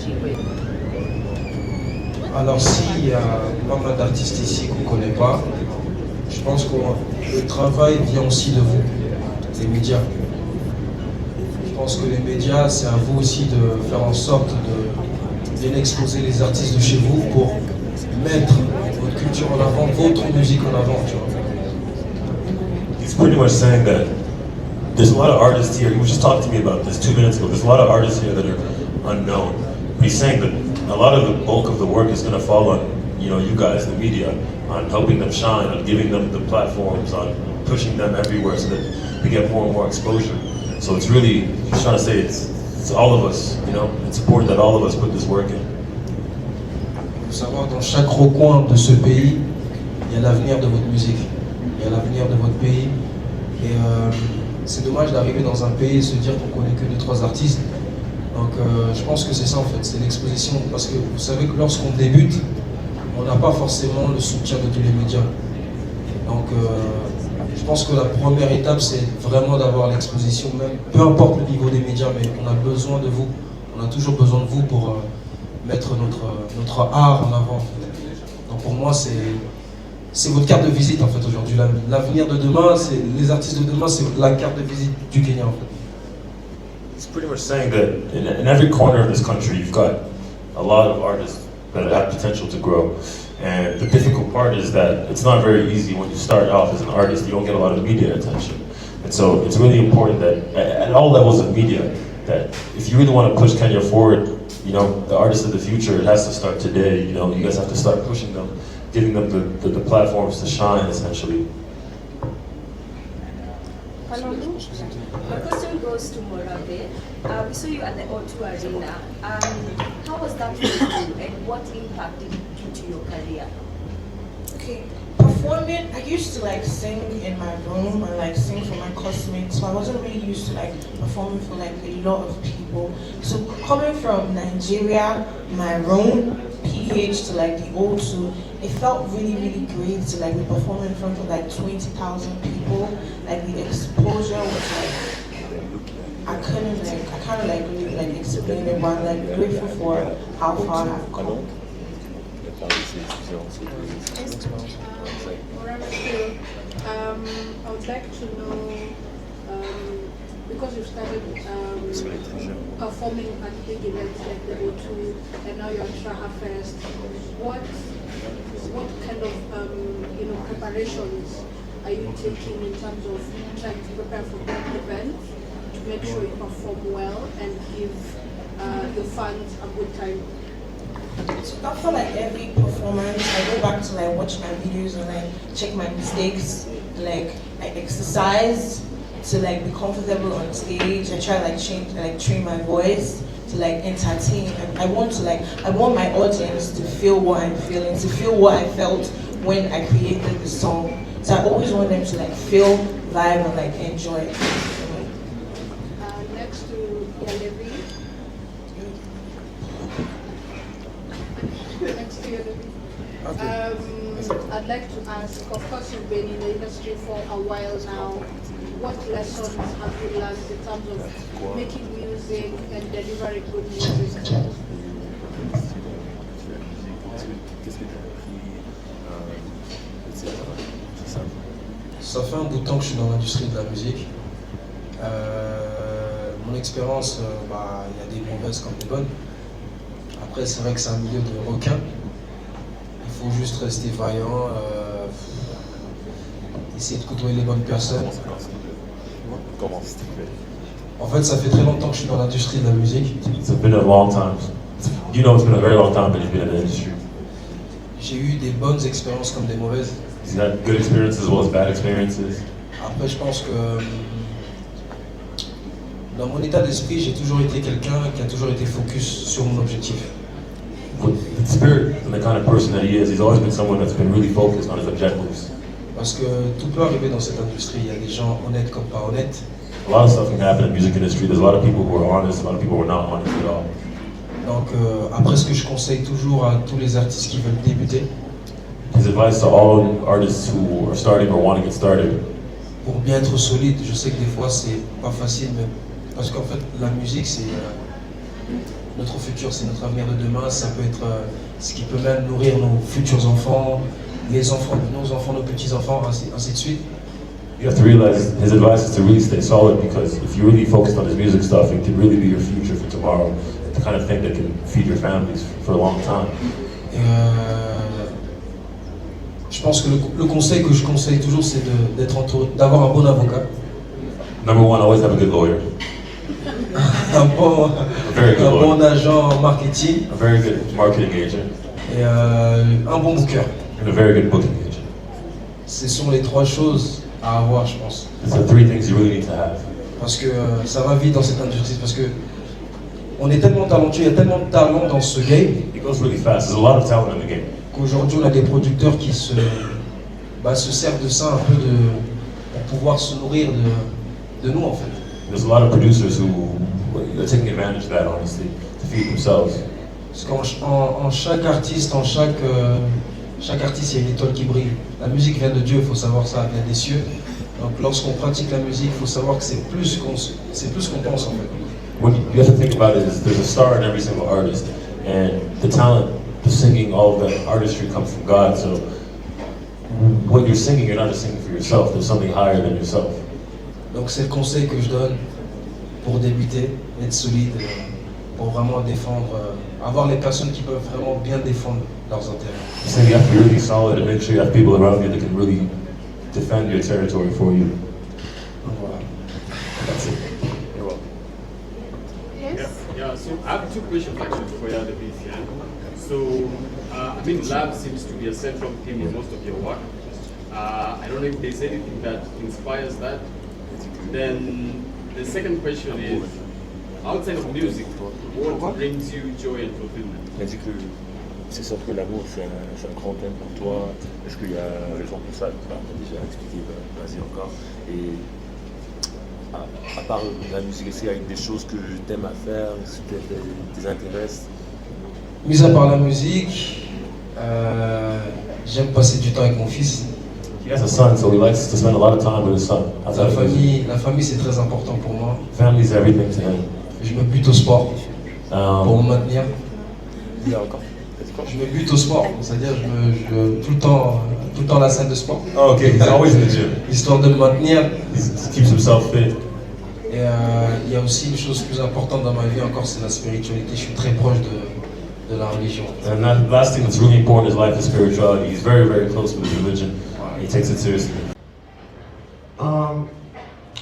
working with? Alors s'il y a pas mal d'artistes ici qu'on ne connaît pas, je pense que le travail vient aussi de vous, les médias. Je pense que les médias, c'est à vous aussi de faire en sorte de bien exposer les artistes de chez vous pour mettre votre culture en avant, votre musique en avant, tu vois. He's pretty much saying that there's a lot of artists here. He was just talking to me about this 2 minutes ago. There's a lot of artists here that are unknown. But he's saying that a lot of the bulk of the work is going to fall on, you guys, the media, on helping them shine, on giving them the platforms, on pushing them everywhere so that they get more and more exposure. So it's really, he's trying to say it's all of us, it's important that all of us put this work in. Il faut savoir, dans chaque recoin de ce pays, il y a l'avenir de votre musique, il y a l'avenir de votre pays. Et c'est dommage d'arriver dans un pays et se dire qu'on connaît que 2-3 artistes. Donc je pense que c'est ça en fait, c'est l'exposition. Parce que vous savez que lorsqu'on débute, on n'a pas forcément le soutien de tous les médias. Donc je pense que la première étape, c'est vraiment d'avoir l'exposition, même peu importe le niveau des médias, mais on a besoin de vous. On a toujours besoin de vous pour mettre notre art en avant. Donc pour moi, c'est votre carte de visite en fait aujourd'hui. L'avenir de demain, les artistes de demain, c'est la carte de visite du Kenya en fait. It's pretty much saying that in every corner of this country, you've got a lot of artists that have potential to grow. And the difficult part is that it's not very easy when you start off as an artist. You don't get a lot of media attention. And so it's really important that at all levels of media, that if you really want to push Kenya forward, the artists of the future, it has to start today. You guys have to start pushing them, giving them the platforms to shine, essentially. My question goes to Morabe. We saw you at the O2 Arena. How was that for you, and what impact did it do to your career? Okay, performing, I used to sing in my room and sing for my classmates, so I wasn't really used to performing for a lot of people. So coming from Nigeria, my room, PH to the O2, it felt really, really great to be performing in front of 20,000 people. The exposure was I can't really explain it, but I'm grateful for how far I've come. I would like to know, because you started performing at big events like the O2 and now you're at Shaha Fest, what kind of preparations are you taking in terms of trying to prepare for that event to make sure you perform well and give your fans a good time? So after every performance, I go back to watch my videos and check my mistakes. I exercise to be comfortable on stage. I try train my voice to entertain. And I want my audience to feel what I'm feeling, to feel what I felt when I created the song. So I always want them to feel, vibe, and enjoy it. Next to Levis. Next to Levis. I'd like to ask, of course you've been in the industry for a while now. What lessons have you learned in terms of making music and delivering good music? Ça fait un bout de temps que je suis dans l'industrie de la musique. Mon expérience, il y a des mauvaises comme des bonnes. Après, c'est vrai que c'est un milieu de requins. Il faut juste rester vaillant, essayer de côtoyer les bonnes personnes. En fait, ça fait très longtemps que je suis dans l'industrie de la musique. It's been a long time. It's been a very long time that you've been in the industry. J'ai eu des bonnes expériences comme des mauvaises. He's had good experiences as well as bad experiences. Après, je pense que dans mon état d'esprit, j'ai toujours été quelqu'un qui a toujours été focus sur mon objectif. With the spirit and the kind of person that he is, he's always been someone that's been really focused on his objectives. Parce que tout peut arriver dans cette industrie. Il y a des gens honnêtes comme pas honnêtes. A lot of stuff can happen in the music industry. There's a lot of people who are honest, a lot of people who are not honest at all. Donc après, ce que je conseille toujours à tous les artistes qui veulent débuter, His advice to all artists who are starting or want to get started, pour bien être solide, je sais que des fois c'est pas facile, mais parce qu'en fait la musique notre futur, c'est notre avenir de demain. Ça peut être ce qui peut même nourrir nos futurs enfants, les enfants, nos petits-enfants, ainsi de suite. You have to realize his advice is to really stay solid, because if you really focused on his music stuff, it could really be your future for tomorrow. The kind of thing that can feed your families for a long time. Et je pense que le conseil que je conseille toujours, c'est d'être entouré, d'avoir un bon avocat. Number one, always have a good lawyer. un bon agent en marketing. A very good marketing agent. Et un bon booker. And a very good booking agent. Ce sont les trois choses à avoir, je pense. These are three things you really need to have. Parce que ça va vite dans cette industrie, parce que on est tellement talentueux, il y a tellement de talent dans ce game. It goes really fast. There's a lot of talent in the game. Qu'aujourd'hui on a des producteurs qui se servent de ça un peu pour pouvoir se nourrir de nous en fait. There's a lot of producers who are taking advantage of that, honestly, to feed themselves. Parce qu'en chaque artiste, chaque artiste, il y a une étoile qui brille. La musique vient de Dieu, il faut savoir ça, elle vient des cieux. Donc lorsqu'on pratique la musique, il faut savoir que c'est plus qu'on pense en fait. What you have to think about it is there's a star in every single artist, and the talent, the singing, all of the artistry comes from God. So when you're singing, you're not just singing for yourself. There's something higher than yourself. Donc c'est le conseil que je donne pour débuter, être solide, pour vraiment défendre, avoir les personnes qui peuvent vraiment bien défendre leurs intérêts. So you have to be really solid and make sure you have people around you that can really defend your territory for you. Donc voilà. That's it. You're welcome. Yes. Yeah, so I have two questions actually for you, Levis. Yeah. So, I mean, love seems to be a central theme in most of your work. I don't know if there's anything that inspires that. Then the second question is, outside of music, what brings you joy and fulfillment? Il a dit que c'est sûr que l'amour c'est un grand thème pour toi. Est-ce qu'il y a raison pour ça? Bah, on a déjà expliqué, vas-y encore. Et à part la musique, est-ce qu'il y a des choses que tu aimes à faire, ce qui te intéresse? Mis à part la musique, j'aime passer du temps avec mon fils. He has a son, so he likes to spend a lot of time with his son. La famille c'est très important pour moi. Family is everything to him. Je me bute au sport pour me maintenir. Il y a encore. Je me bute au sport, c'est-à-dire je tout le temps à la salle de sport. Oh, okay, he's always in the gym. Histoire de me maintenir. He keeps himself fit. Et il y a aussi une chose plus importante dans ma vie encore, c'est la spiritualité. Je suis très proche de la religion. And that last thing that's really important in his life is spirituality. He's very, very close with his religion. He takes it seriously.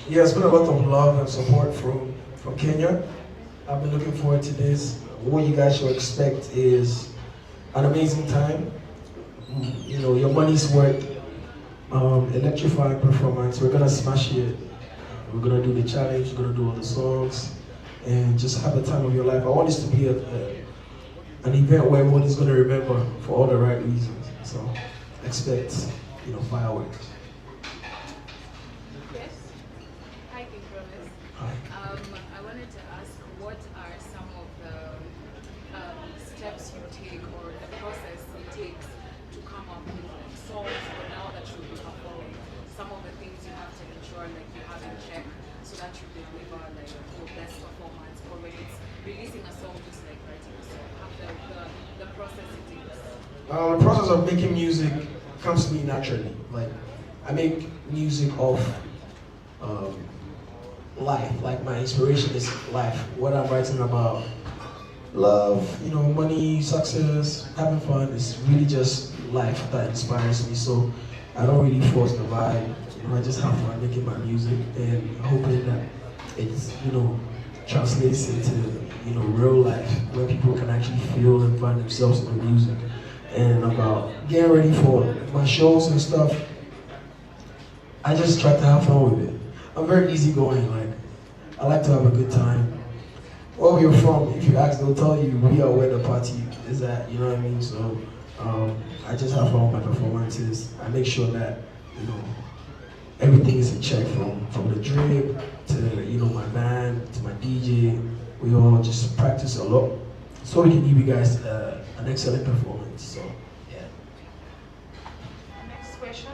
Yeah, it's been a lot of love and support from Kenya. I've been looking forward to this. What you guys should expect is an amazing time. You know, your money's worth. Electrifying performance. We're gonna smash it. We're gonna do the challenge. We're gonna do all the songs, and just have the time of your life. I want this to be an event where everyone is gonna remember for all the right reasons. So expect, you know, fireworks. Yes. Hi, King Promise. Hi. I wanted to ask, what are some of the steps you take or the process it takes to come up with songs for now that you'll be performing? Some of the things you have to ensure, like you have in check, so that you deliver like your best performance, or when it's releasing a song, just like writing a song, have the process it takes. The process of making music comes to me naturally. Like, I make music of life. Like, my inspiration is life. What I'm writing about, love, you know, money, success, having fun. It's really just life that inspires me. So I don't really force the vibe. You know, I just have fun making my music and hoping that it's, you know, translates into, you know, real life where people can actually feel and find themselves in the music. And about getting ready for my shows and stuff, I just try to have fun with it. I'm very easygoing. Like, I like to have a good time. Where we're from, if you ask, they'll tell you we are where the party is at. You know what I mean? So I just have fun with my performances. I make sure that, you know, everything is in check from the drip to, you know, my band to my DJ. We all just practice a lot so we can give you guys an excellent performance. So yeah. Next question,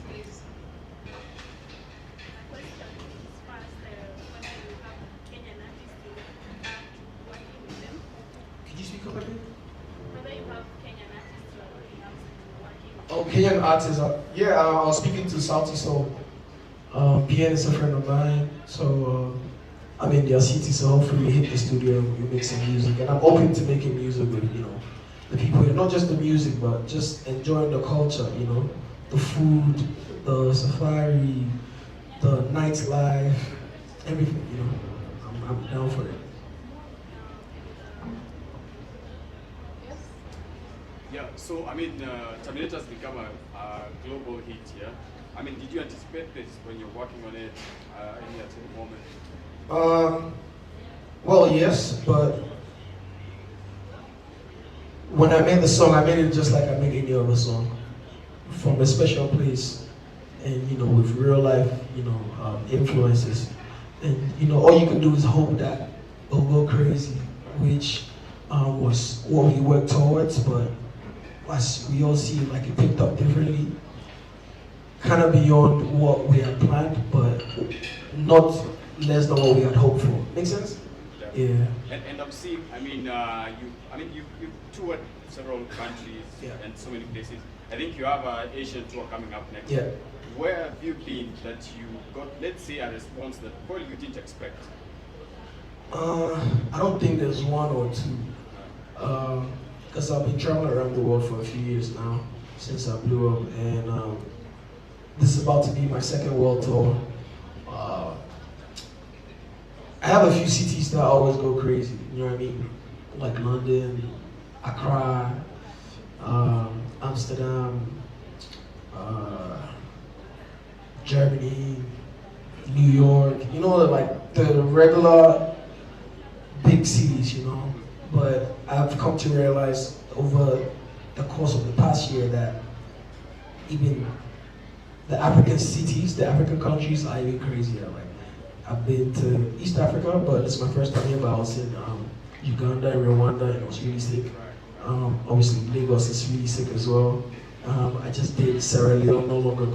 please. My question is first, whether you have Kenyan artists working come again? Whether you have Kenyan artists or you have working. Oh, Kenyan artists. Yeah, I was speaking to Sauti Soul. PN is a friend of mine, so I'm in their city, so hopefully we hit the studio and we make some music. And I'm open to making music with, the people here. Not just the music, but just enjoying the culture, the food, the safari, the nightlife, everything, I'm down for it. Yeah, so I mean, Terminator has become a global hit, yeah? I mean, did you anticipate this when you're working on it any at any moment? Well, yes, but when I made the song, I made it just like I make any other song, from a special place, and with real life, influences, and all you can do is hope that it'll go crazy, which was what we worked towards, but as we all see, like it picked up differently, kind of beyond what we had planned, but not less than what we had hoped for. Make sense? Yeah. And I'm seeing, you toured several countries and so many places. I think you have an Asian tour coming up next. Yeah. Where have you been that you got, let's say, a response that probably you didn't expect? I don't think there's one or two. Because I've been traveling around the world for a few years now, since I blew up, and this is about to be my second world tour. I have a few cities that always go crazy, you know what I mean? Like London, Accra, Amsterdam, Germany, New York, like the regular big cities, But I've come to realize over the course of the past year that even the African cities, the African countries are even crazier. Like, I've been to East Africa, but it's my first time here, but I was in Uganda and Rwanda, and it was really sick. Obviously, Lagos is really sick as well. I just did Sierra Leone not long ago.